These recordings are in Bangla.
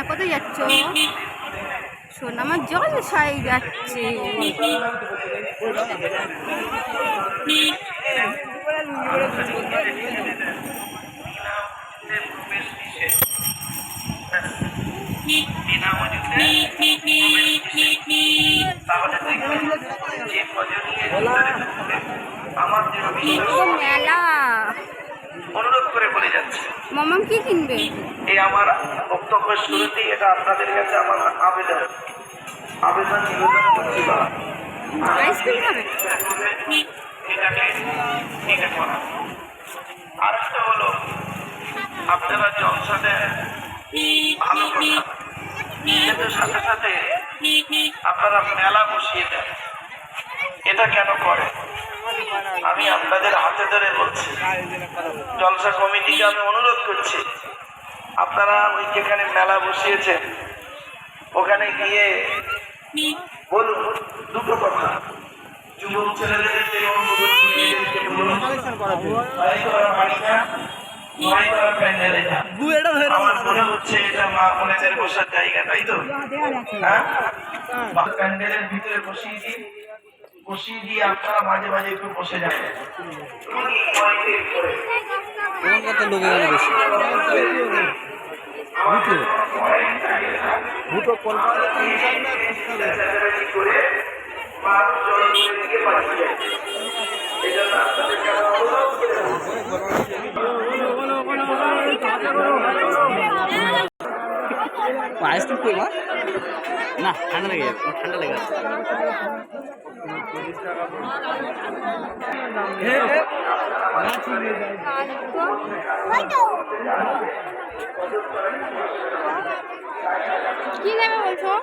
কোথায় যাচ্ছ? শোন, আমার জল সাই যাচ্ছে। মেলা অনুরোধ করে বলে যাচ্ছে, মামাম কি কিনবে? এই আমার বক্তব্যের শুরুতেই এটা আপনাদের কাছে আমার আবেদন নিবেদন করছি। আইসক্রিম খাবে? এটাকে করা। আরেকটা হলো, আপনারা জলসাতে ভালো কথা, কিন্তু সাথে সাথে আপনারা মেলা বসিয়ে দেন। এটা কেন করে? আমি আপনাদের হাতে ধরে বলছি, জলসা কমিটিকে আমি অনুরোধ করছি, আপনারা ওই যেখানে মেলা বসিয়েছেন ওখানে গিয়ে বলুন দুটো কথা। যুবক ছেলেদেরকে এবং যুবক মেয়েদেরকে বলুন, আমার মনে হচ্ছে এটা মা বোনেদের বসার জায়গা, তাই তো? হ্যাঁ, প্যান্ডেলের ভিতরে বসিয়ে দিয়ে আপনারা মাঝে মাঝে একটু বসে যাবেন। আইসক্রিম করবা না? ঠান্ডা লেগে যাবে, ঠান্ডা লেগে যাচ্ছে। কি নেবে বলছো?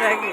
দেখি